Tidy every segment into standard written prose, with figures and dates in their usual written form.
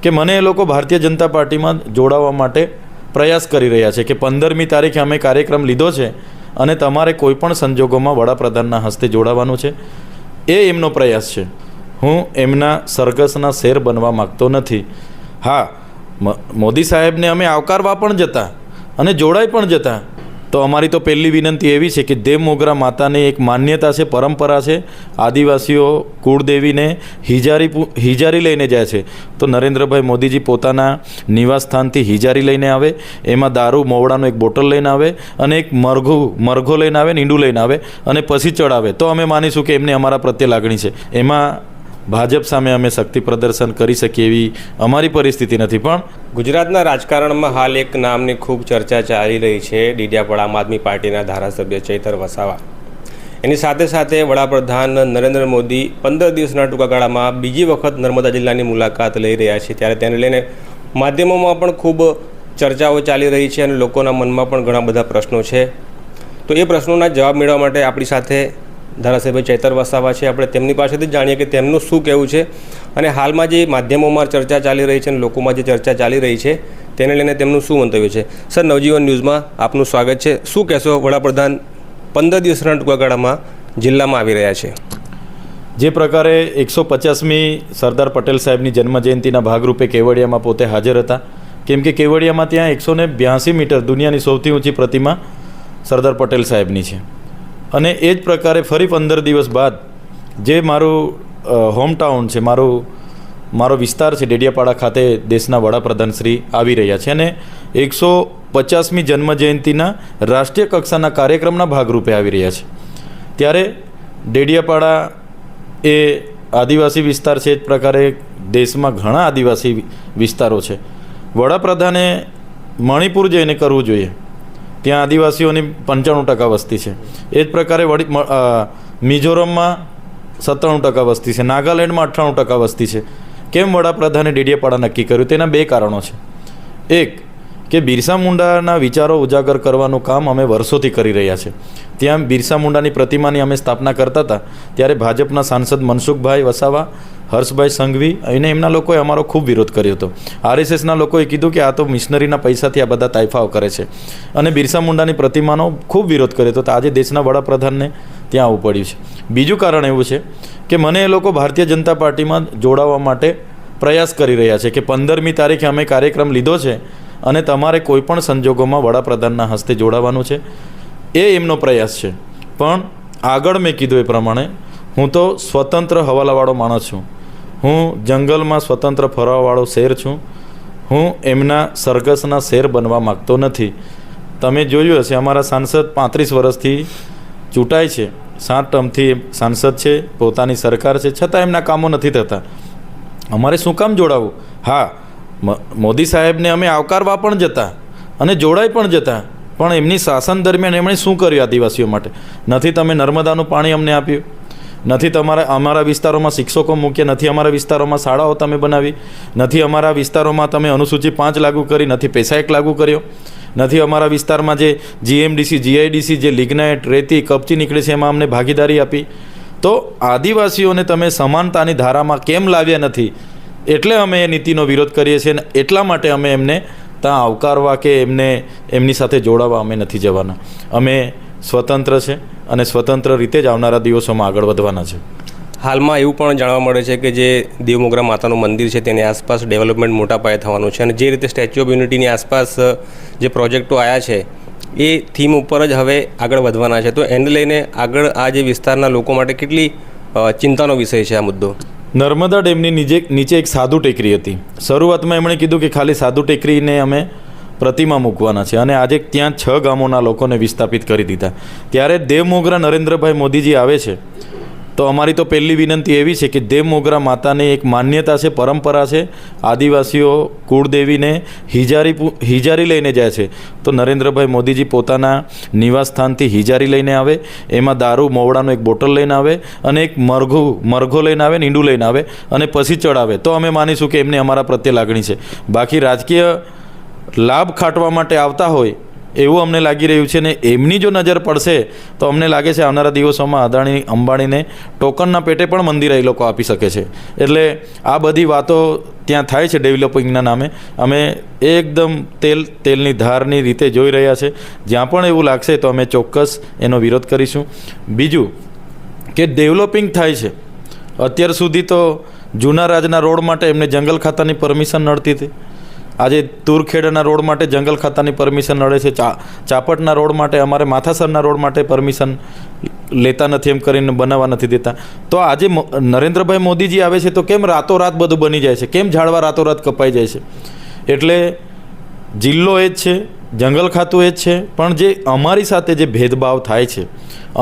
કે મને એ લોકો ભારતીય જનતા પાર્ટીમાં જોડાવા માટે પ્રયાસ કરી રહ્યા છે કે 15મી તારીખે અમે કાર્યક્રમ લીધો છે અને તમારે કોઈપણ સંજોગોમાં વડાપ્રધાનના હસ્તે જોડાવાનું છે. એ એમનો પ્રયાસ છે. હું એમના સરઘસના શેર બનવા માગતો નથી. હા, મોદી સાહેબને અમે આવકારવા પણ જતા અને જોડાઈ પણ જતા, તો અમારી તો પહેલી વિનંતી એવી છે કે દેવ મોગરા માતાની એક માન્યતા છે, પરંપરા છે. આદિવાસીઓ કુળદેવીને હિજારી લઈને જાય છે, તો નરેન્દ્રભાઈ મોદીજી પોતાના નિવાસસ્થાનથી હિજારી લઈને આવે, એમાં દારૂ મોવડાનો એક બોટલ લઈને આવે અને એક મરઘો લઈને આવે, ઈંડું લઈને આવે અને પછી ચડાવે, તો અમે માનીશું કે એમને અમારા પ્રત્યે લાગણી છે. એમાં ભાજપ સામે અમે શક્તિ પ્રદર્શન કરી શકીએ એવી અમારી પરિસ્થિતિ નથી. પણ ગુજરાતના રાજકારણમાં હાલ એક નામની ખૂબ ચર્ચા ચાલી રહી છે, ડેડિયાપાડા આમ આદમી પાર્ટીના ધારાસભ્ય ચૈતર વસાવા. એની સાથે સાથે વડાપ્રધાન નરેન્દ્ર મોદી 15 દિવસના ટૂંકા ગાળામાં બીજી વખત નર્મદા જિલ્લાની મુલાકાત લઈ રહ્યા છે, ત્યારે તેને લઈને માધ્યમોમાં પણ ખૂબ ચર્ચાઓ ચાલી રહી છે અને લોકોના મનમાં પણ ઘણા બધા પ્રશ્નો છે. તો એ પ્રશ્નોના જવાબ મેળવવા માટે આપણી સાથે ધારાસભ્ય ચૈતર વસાવા છે. આપણે તેમની પાસેથી જાણીએ કે તેમનું શું કહેવું છે અને હાલમાં જે માધ્યમોમાં ચર્ચા ચાલી રહી છે અને લોકોમાં જે ચર્ચા ચાલી રહી છે તેને લઈને તેમનું શું મંતવ્ય છે. સર, નવજીવન ન્યૂઝમાં આપનું સ્વાગત છે. શું કહેશો, વડાપ્રધાન 15 દિવસના ટૂંકા ગાળામાં જિલ્લામાં આવી રહ્યા છે? જે પ્રકારે 150મી સરદાર પટેલ સાહેબની જન્મજયંતિના ભાગરૂપે કેવડિયામાં પોતે હાજર હતા, કેમ કે કેવડિયામાં ત્યાં 182 મીટર દુનિયાની સૌથી ઊંચી પ્રતિમા સરદાર પટેલ સાહેબની છે. અને એ જ પ્રકારે ફરી 15 દિવસ બાદ જે મારું હોમટાઉન છે, મારો વિસ્તાર છે ડેડિયાપાડા ખાતે દેશના વડાપ્રધાન શ્રી આવી રહ્યા છે અને 150મી જન્મજયંતિના રાષ્ટ્રીય કક્ષાના કાર્યક્રમના ભાગરૂપે આવી રહ્યા છે. ત્યારે ડેડિયાપાડા એ આદિવાસી વિસ્તાર છે. એ જ પ્રકારે દેશમાં ઘણા આદિવાસી વિસ્તારો છે. વડાપ્રધાને મણિપુર જઈને કરવું જોઈએ, ત્યાં આદિવાસીઓની 95% વસ્તી છે. એ જ પ્રકારે મિઝોરમમાં 97% વસ્તી છે, નાગાલેન્ડમાં 98% વસ્તી છે. કેમ વડાપ્રધાને ડેડિયાપાડા નક્કી કર્યું? તેના બે કારણો છે. એક કે બિરસા મુંડાના વિચારો ઉજાગર કરવાનું કામ અમે વર્ષોથી કરી રહ્યા છે. ત્યાં બિરસા મુંડાની પ્રતિમાની અમે સ્થાપના કરતા હતા, ત્યારે ભાજપના સાંસદ મનસુખભાઈ વસાવા, હર્ષભાઈ સંઘવી અને એમના લોકોએ અમારો ખૂબ વિરોધ કર્યો હતો. RSSના લોકોએ કીધું કે આ તો મિશનરીના પૈસાથી આ બધા તાઇફાઓ કરે છે અને બિરસા મુંડાની પ્રતિમાનો ખૂબ વિરોધ કર્યો હતો. તો આજે દેશના વડાપ્રધાનને ત્યાં આવવું પડ્યું છે. બીજું કારણ એવું છે કે મને એ લોકો ભારતીય જનતા પાર્ટીમાં જોડાવા માટે પ્રયાસ કરી રહ્યા છે કે 15મી તારીખે અમે કાર્યક્રમ લીધો છે અને તમારે કોઈપણ સંજોગોમાં વડાપ્રધાનના હસ્તે જોડાવાનું છે. એ એમનો પ્રયાસ છે. પણ આગળ મેં કીધું એ પ્રમાણે હું તો સ્વતંત્ર હવાલાવાળો માણસ છું. હું જંગલમાં સ્વતંત્ર ફરવાવાળો શેર છું. હું એમના સરઘસના શેર બનવા માગતો નથી. તમે જોયું હશે, અમારા સાંસદ 35 વર્ષથી ચૂંટાય છે, 7 ટર્મથી સાંસદ છે, પોતાની સરકાર છે, છતાં એમના કામો નથી થતા. અમારે શું કામ જોડાવું? હા, મોદી સાહેબને અમે આવકારવા પણ જતા અને જોડાઈ પણ જતા, પણ એમની શાસન દરમિયાન એમણે શું કર્યું આદિવાસીઓ માટે? નથી તમે નર્મદાનું પાણી અમને આપ્યું, નથી અમારા વિસ્તારોમાં શિક્ષકો મૂક્યા, નથી અમારા વિસ્તારોમાં શાળાઓ તમે બનાવી, નથી અમારા વિસ્તારોમાં તમે અનુસૂચિ 5 લાગુ કરી, નથી પૈસા 1 લાગુ કર્યો, નથી અમારા વિસ્તારમાં જે GMDC GIDC જે લિગ્નાઇટ રેતી કપચી નીકળે છે એમાં અમને ભાગીદારી આપી. તો આદિવાસીઓને તમે સમાનતાની ધારામાં કેમ લાવ્યા નથી? એટલે અમે એ નીતિનો વિરોધ કરીએ છીએ અને એટલા માટે અમે એમને ત્યાં આવકારવા કે એમની સાથે જોડાવા અમે નથી જવાના. અમે સ્વતંત્ર છે અને સ્વતંત્ર રીતે જ આવનારા દિવસોમાં આગળ વધવાના છે. હાલમાં એવું પણ જાણવા મળે છે કે જે દેવમોગરા માતાનું મંદિર છે તેની આસપાસ ડેવલપમેન્ટ મોટા પાયે થવાનું છે અને જે રીતે સ્ટેચ્યુ ઓફ યુનિટીની આસપાસ જે પ્રોજેક્ટો આવ્યા છે એ થીમ ઉપર જ હવે આગળ વધવાના છે. તો એને લઈને આગળ આ જે વિસ્તારના લોકો માટે કેટલી ચિંતાનો વિષય છે આ મુદ્દો? નર્મદા ડેમની નીચે એક સાધુ ટેકરી હતી. શરૂઆતમાં એમણે કીધું કે ખાલી સાધુ ટેકરીને અમે પ્રતિમા મૂકવાના છે અને આજે ત્યાં 6 ગામોના લોકોને વિસ્થાપિત કરી દીધા. ત્યારે દેવ મોગરા નરેન્દ્રભાઈ મોદીજી આવે છે, તો અમારી તો પહેલી વિનંતી એવી છે કે દેવ મોગરા માતાની એક માન્યતા છે, પરંપરા છે. આદિવાસીઓ કુળદેવીને હિજારી લઈને જાય છે, તો નરેન્દ્રભાઈ મોદીજી પોતાના નિવાસસ્થાનથી હિજારી લઈને આવે, એમાં દારૂ મોવડાનો એક બોટલ લઈને આવે અને એક મરઘો લઈને આવે, ઈંડું લઈને આવે અને પછી ચડાવે, તો અમે માનીશું કે એમને અમારા પ્રત્યે લાગણી છે. બાકી રાજકીય લાભ ખાટવા માટે આવતા હોય એવું અમને લાગી રહ્યું છે ને એમની જો નજર પડશે તો અમને લાગે છે આવનારા દિવસોમાં અદાણી અંબાણીને ટોકનના પેટે પણ મંદિર એ લોકો આપી શકે છે. એટલે આ બધી વાતો ત્યાં થાય છે ડેવલપિંગના નામે. અમે એકદમ તેલની ધારની રીતે જોઈ રહ્યા છે. જ્યાં પણ એવું લાગશે તો અમે ચોક્કસ એનો વિરોધ કરીશું. બીજું કે ડેવલપિંગ થાય છે, અત્યાર સુધી તો જૂના રાજના રોડ માટે એમને જંગલ ખાતાની પરમિશન નડતી હતી. આજે તુરખેડાના રોડ માટે જંગલ ખાતાની પરમિશન નડે છે. ચાપટના રોડ માટે, અમારે માથાસરના રોડ માટે પરમિશન લેતા નથી એમ કરીને બનાવવા નથી દેતા. તો આજે નરેન્દ્રભાઈ મોદીજી આવે છે તો કેમ રાતોરાત બધું બની જાય છે? કેમ ઝાડવા રાતોરાત કપાઈ જાય છે? એટલે જિલ્લો એ જ છે, જંગલ ખાતું એ જ છે, પણ જે અમારી સાથે જે ભેદભાવ થાય છે,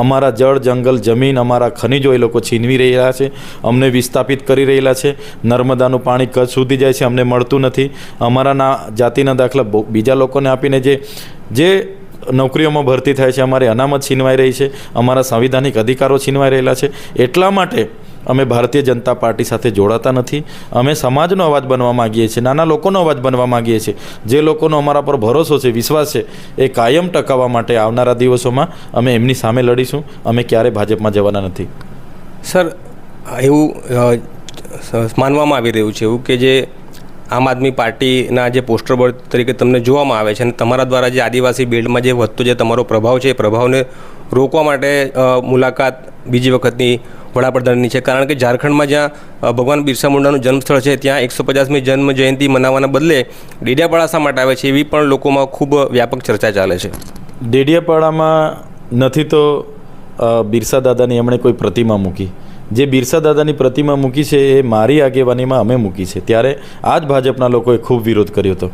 અમારા જળ, જંગલ, જમીન, અમારા ખનિજો એ લોકો છીનવી રહ્યા છે, અમને વિસ્થાપિત કરી રહેલા છે. નર્મદાનું પાણી કચ્છ સુધી જાય છે, અમને મળતું નથી. અમારા જાતિના દાખલા બીજા લોકોને આપીને જે નોકરીઓમાં ભરતી થાય છે, અમારી અનામત છીનવાઈ રહી છે, અમારા સંવિધાનિક અધિકારો છીનવાઈ રહેલા છે. એટલા માટે અમે ભારતીય જનતા પાર્ટી સાથે જોડાતા નથી. અમે સમાજનો અવાજ બનવા માગીએ છીએ, નાના લોકોનો અવાજ બનવા માગીએ છીએ. જે લોકોનો અમારા પર ભરોસો છે, વિશ્વાસ છે, એ કાયમ ટકાવવા માટે આવનારા દિવસોમાં અમે એમની સામે લડીશું. અમે ક્યારે ભાજપમાં જવાના નથી. સર, એવું માનવામાં આવી રહ્યું છે એવું કે જે આમ આદમી પાર્ટીના જે પોસ્ટર બોર્ડ તરીકે તમને જોવામાં આવે છે અને તમારા દ્વારા જે આદિવાસી બેલ્ટમાં જે વધતો જે તમારો પ્રભાવ છે એ પ્રભાવને રોકવા માટે મુલાકાત બીજી વખતની વડાપ્રધાનની છે. કારણ કે ઝારખંડમાં જ્યાં ભગવાન બિરસા મુંડાનું જન્મસ્થળ છે ત્યાં 150મી જન્મ જયંતિ મનાવવાના બદલે ડેડિયાપાડા શા માટે આવે છે એવી પણ લોકોમાં ખૂબ વ્યાપક ચર્ચા ચાલે છે. ડેડિયાપાડામાં નથી તો બિરસા દાદાની એમણે કોઈ પ્રતિમા મૂકી. જે બિરસા દાદાની પ્રતિમા મૂકી છે એ મારી આગેવાનીમાં અમે મૂકી છે. ત્યારે આ જ ભાજપના લોકોએ ખૂબ વિરોધ કર્યો હતો.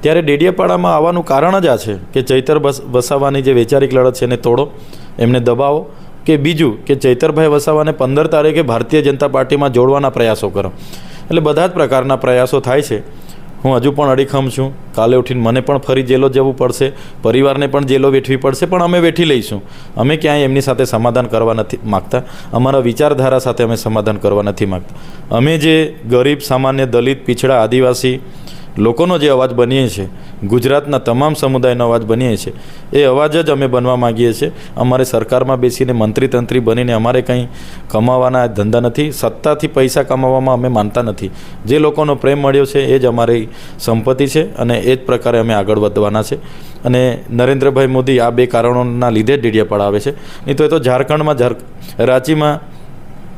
ત્યારે ડેડિયાપાડામાં આવવાનું કારણ જ આ છે કે ચૈતર વસાવાની જે વૈચારિક લડત છે એને તોડો, એમને દબાવો, કે બીજું કે ચૈતરભાઈ વસાવાને 15 તારીખે ભારતીય જનતા પાર્ટીમાં જોડવાના પ્રયાસો કરો. એટલે બધા જ પ્રકારના પ્રયાસો થાય છે. હું હજુ પણ અડીખમ છું. કાલે ઉઠીને મને પણ ફરી જેલો જવું પડશે, પરિવારને પણ જેલો વેઠવી પડશે, પણ અમે વેઠી લઈશું. અમે ક્યાંય એમની સાથે સમાધાન કરવા નથી માગતા. અમારા વિચારધારા સાથે અમે સમાધાન કરવા નથી માગતા. અમે જે ગરીબ, સામાન્ય, દલિત, પીછડા, આદિવાસી લોકોનો જે અવાજ બનીએ છીએ, ગુજરાતના તમામ સમુદાયનો અવાજ બનીએ છીએ, એ અવાજ જ અમે બનવા માગીએ છીએ. અમારે સરકારમાં બેસીને મંત્રી તંત્રી બનીને અમારે કંઈ કમાવાના ધંધા નથી. સત્તાથી પૈસા કમાવામાં અમે માનતા નથી. જે લોકોનો પ્રેમ મળ્યો છે એ જ અમારી સંપત્તિ છે અને એ જ પ્રકારે અમે આગળ વધવાના છે. અને નરેન્દ્રભાઈ મોદી આ 2 કારણોના લીધે જ ડેડિયાપાડા આવે છે. નહીં તો એ તો ઝારખંડમાં રાંચીમાં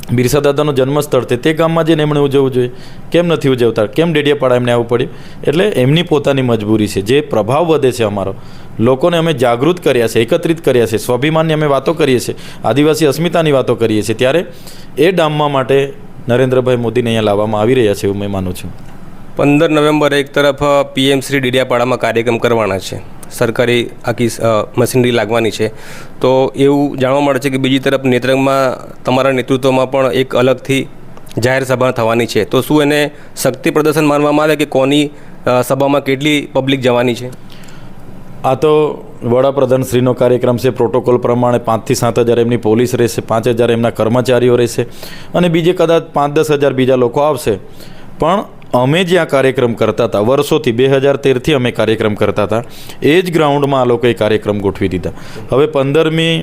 બિરસા દાદાનું જન્મસ્થળ છે, તે ગામમાં જઈને એમણે ઉજવવું જોઈએ. કેમ નથી ઉજવતા? કેમ ડેડિયાપાડા એમને આવવું પડ્યું? એટલે એમની પોતાની મજબૂરી છે. જે પ્રભાવ વધે છે અમારો, લોકોને અમે જાગૃત કર્યા છે, એકત્રિત કર્યા છે, સ્વાભિમાનની અમે વાતો કરીએ છીએ, આદિવાસી અસ્મિતાની વાતો કરીએ છીએ, ત્યારે એ ડામવા માટે નરેન્દ્રભાઈ મોદીને અહીંયા લાવવામાં આવી રહ્યા છે એવું મેં માનું છું. 15 નવેમ્બરે એક તરફ PM શ્રી ડેડિયાપાડામાં કાર્યક્રમ કરવાના છે, સરકારી આખી મશીનરી લાગવાની છે, તો એવું જાણવા મળે છે કે બીજી તરફ નેત્રંગમાં તમારા નેતૃત્વમાં પણ એક અલગથી જાહેર સભા થવાની છે. તો શું એને શક્તિ પ્રદર્શન માનવામાં આવે કે કોની સભામાં કેટલી પબ્લિક જવાની છે? આ તો વડાપ્રધાનશ્રીનો કાર્યક્રમ છે. પ્રોટોકોલ પ્રમાણે 5 થી 7 હજાર એમની પોલીસ રહેશે, 5000 એમના કર્મચારીઓ રહેશે અને બીજે કદાચ 5-10 હજાર બીજા લોકો આવશે. પણ અમે જ્યાં કાર્યક્રમ કરતા હતા વર્ષોથી, 2013થી અમે કાર્યક્રમ કરતા હતા, એ જ ગ્રાઉન્ડમાં આ લોકોએ કાર્યક્રમ ગોઠવી દીધા. હવે 15મી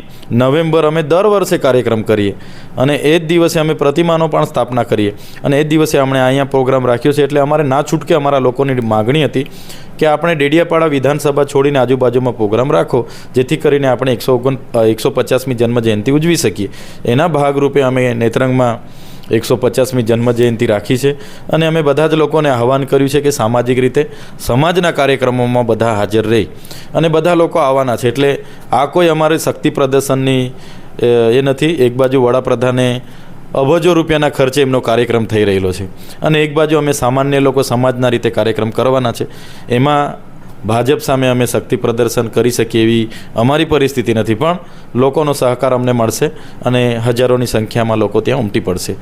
નવેમ્બર અમે દર વર્ષે કાર્યક્રમ કરીએ અને એ જ દિવસે અમે પ્રતિમાનો પણ સ્થાપના કરીએ અને એ જ દિવસે અમે અહીંયા પ્રોગ્રામ રાખ્યો છે. એટલે અમારે ના છૂટકે અમારા લોકોની માગણી હતી કે આપણે ડેડિયાપાડા વિધાનસભા છોડીને આજુબાજુમાં પ્રોગ્રામ રાખો, જેથી કરીને આપણે 150મી જન્મજયંતિ ઉજવી શકીએ. એના ભાગરૂપે અમે નેત્રંગમાં 150મી જન્મજયંતિ રાખી છે અને અમે બધા જ લોકોને આહવાન કર્યું છે કે સામાજિક રીતે સમાજના કાર્યક્રમોમાં બધા હાજર રહી અને બધા લોકો આવવાના છે. એટલે આ કોઈ અમારી શક્તિ પ્રદર્શનની એ નથી. એક બાજુ વડાપ્રધાને અબજો રૂપિયાના ખર્ચે એમનો કાર્યક્રમ થઈ રહેલો છે અને એક બાજુ અમે સામાન્ય લોકો સમાજના રીતે કાર્યક્રમ કરવાના છે. એમાં ભાજપ સામે અમે શક્તિ પ્રદર્શન કરી શકીએ એવી અમારી પરિસ્થિતિ નથી, પણ લોકોનો સહકાર અમને મળશે અને હજારોની સંખ્યામાં લોકો ત્યાં ઉમટી પડશે.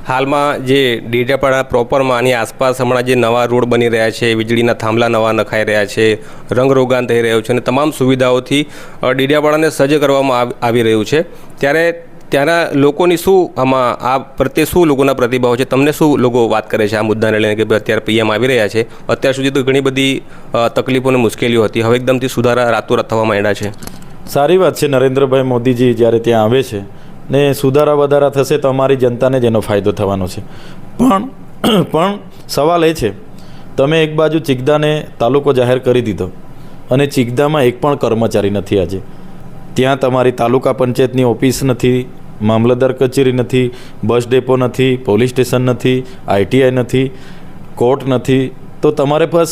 હાલમાં જે ડેડિયાપાડા પ્રોપરમાં આની આસપાસ હમણાં જે નવા રોડ બની રહ્યા છે, વીજળીના થાંભલા નવા નખાઈ રહ્યા છે, રંગરોગાન થઈ રહ્યું છે અને તમામ સુવિધાઓથી ડેડિયાપાડાને સજ્જ કરવામાં આવી રહ્યું છે, ત્યારે ત્યાંના લોકોની શું આમાં આ પ્રત્યે શું લોકોના પ્રતિભાવ છે? તમને શું લોકો વાત કરે છે આ મુદ્દાને લઈને કે ભાઈ અત્યારે પીએમ આવી રહ્યા છે, અત્યાર સુધી તો ઘણી બધી તકલીફો અને મુશ્કેલીઓ હતી, હવે એકદમથી સુધારા રાતોરાત થવા માંડ્યા છે? સારી વાત છે. નરેન્દ્રભાઈ મોદીજી જ્યારે ત્યાં આવે છે ને સુધારા વધારા થશે તો અમારી જનતાને જ એનો ફાયદો થવાનો છે. પણ સવાલ એ છે, તમે એક બાજુ ચિગદાને તાલુકો જાહેર કરી દીધો અને ચિગદામાં એક પણ કર્મચારી નથી આજે. ત્યાં તમારી તાલુકા પંચાયતની ઓફિસ નથી, મામલતદાર કચેરી નથી, બસ ડેપો નથી, પોલીસ સ્ટેશન નથી, આઈટીઆઈ નથી, કોર્ટ નથી. તો તમારે બસ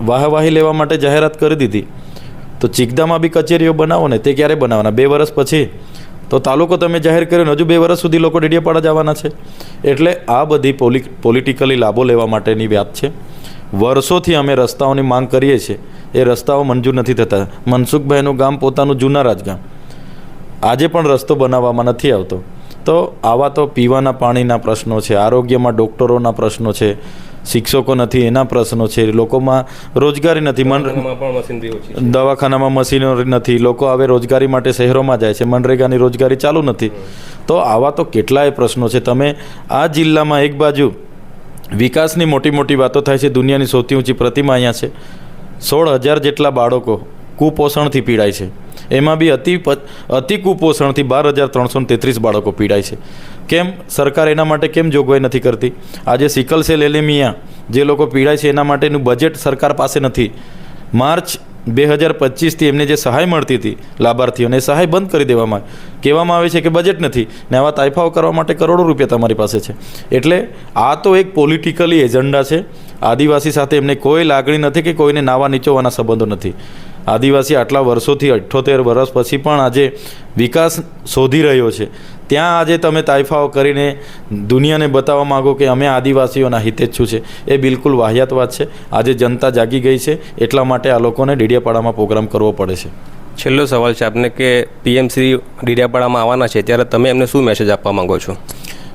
વાહવાહી લેવા માટે જાહેરાત કરી દીધી. તો ચિગદામાં બી કચેરીઓ બનાવો ને, તે ક્યારે બનાવવાના? 2 વર્ષ પછી. તો તાલુકો તમે જાહેર કર્યો ને હજુ 2 વર્ષ સુધી લોકો ડેડિયાપાડા જવાના છે. એટલે આ બધી પોલિટિકલી લાભો લેવા માટેની વાત છે. વર્ષોથી અમે રસ્તાઓની માંગ કરીએ છીએ, એ રસ્તાઓ મંજૂર નથી થતા. મનસુખભાઈનું ગામ પોતાનું જૂના રાજગામ, આજે પણ રસ્તો બનાવવામાં નથી આવતો. તો આવા તો પીવાના પાણીના પ્રશ્નો છે, આરોગ્યમાં ડૉક્ટરોના પ્રશ્નો છે, શિક્ષકો નથી એના પ્રશ્નો છે, લોકોમાં રોજગારી નથી, દવાખાનામાં મશીનરી નથી, લોકો હવે રોજગારી માટે શહેરોમાં જાય છે, મનરેગાની રોજગારી ચાલુ નથી. તો આવા તો કેટલાય પ્રશ્નો છે. તમે આ જિલ્લામાં એક બાજુ વિકાસની મોટી મોટી વાતો થાય છે, દુનિયાની સૌથી ઊંચી પ્રતિમા અહીંયા છે, 16,000 જેટલા બાળકો કુપોષણથી પીડાય છે. એમાં બી અતિ કુપોષણથી 12,333 બાળકો પીડાય છે. કેમ સરકાર એના માટે કેમ જોગવાઈ નથી કરતી? આજે સિકલ સેલ એલિમિયા જે લોકો પીડાય છે એના માટેનું બજેટ સરકાર પાસે નથી. માર્ચ 2025થી એમને જે સહાય મળતી હતી લાભાર્થીઓને, એ સહાય બંધ કરી દેવામાં કહેવામાં આવે છે કે બજેટ નથી, ને આવા તાઇફાઓ કરવા માટે કરોડો રૂપિયા તમારી પાસે છે. એટલે આ તો એક પોલિટિકલી એજન્ડા છે. આદિવાસી સાથે એમને કોઈ લાગણી નથી કે કોઈને નાવા નીચોવાના સંબંધો નથી. આદિવાસી આટલા વર્ષોથી 78 વર્ષ પછી પણ આજે વિકાસ શોધી રહ્યો છે. ત્યાં આજે તમે તાઇફાઓ કરીને દુનિયાને બતાવવા માગો કે અમે આદિવાસીઓના હિતેચ્છુ છે, એ બિલકુલ વાહિયાત વાત છે. આજે જનતા જાગી ગઈ છે, એટલા માટે આ લોકોને ડેડિયાપાડામાં પ્રોગ્રામ કરવો પડે છે. છેલ્લો સવાલ છે આપને કે પીએમ શ્રી ડેડિયાપાડામાં આવવાના છે, ત્યારે તમે એમને શું મેસેજ આપવા માંગો છો?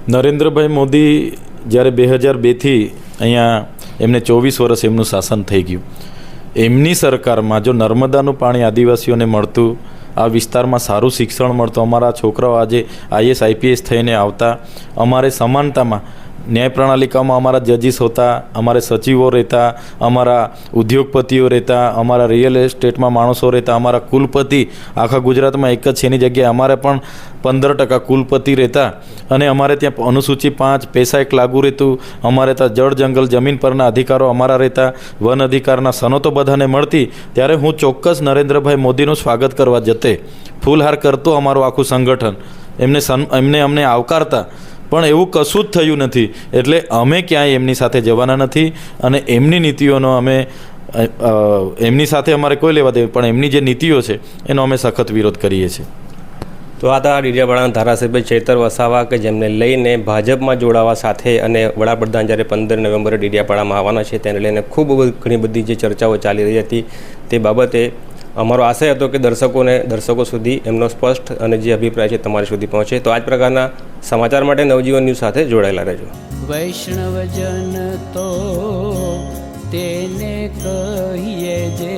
નરેન્દ્રભાઈ મોદી જ્યારે 2002થી અહીંયા એમને 24 વર્ષ એમનું શાસન થઈ ગયું. એમની સરકારમાં જો નર્મદાનું પાણી આદિવાસીઓને મળતું, આ વિસ્તારમાં સારું શિક્ષણ મળતું, અમારા છોકરાઓ આજે IAS IPS થઈને આવતા, અમારે સમાનતામાં ન્યાય પ્રણાલિકામાં અમારા જજીસ હોતા, અમારે સચિવો રહેતા, અમારા ઉદ્યોગપતિઓ રહેતા, અમારા રિયલ એસ્ટેટમાં માણસો રહેતા, અમારા કુલપતિ આખા ગુજરાતમાં એક જ છે, એની જગ્યાએ અમારે પણ 15% કુલપતિ રહેતા, અને અમારે ત્યાં અનુસૂચિ 5 પૈસા એક લાગુ રહેતું, અમારે ત્યાં જળ જંગલ જમીન પરના અધિકારો અમારા રહેતા, વન અધિકારના સનતો બધાને મળતી. ત્યારે હું ચોક્કસ નરેન્દ્રભાઈ મોદીનું સ્વાગત કરવા જતે, ફૂલહાર કરતો અમારું આખું સંગઠન, એમને અમને આવકારતા. પણ એવું કશું જ થયું નથી. એટલે અમે ક્યાંય એમની સાથે જવાના નથી, અને એમની નીતિઓનો અમે એમની સાથે અમારે કોઈ લેવા દેવું, પણ એમની જે નીતિઓ છે એનો અમે સખત વિરોધ કરીએ છીએ. તો આ હતા ડેડિયાપાડાના ધારાસભ્ય ચૈતર વસાવા કે જેમને લઈને ભાજપમાં જોડાવા સાથે અને વડાપ્રધાન જ્યારે 15 નવેમ્બરે ડેડિયાપાડામાં આવવાના છે તેને લઈને ખૂબ ઘણી બધી જે ચર્ચાઓ ચાલી રહી હતી, તે બાબતે અમારો આશય હતો કે દર્શકો સુધી એમનો સ્પષ્ટ અને જે અભિપ્રાય છે તમારી સુધી પહોંચે. તો આ જ પ્રકારના સમાચાર માટે નવજીવન ન્યૂઝ સાથે જોડાયેલા રહેજો. વૈષ્ણવજન તો તેને કહીએ જે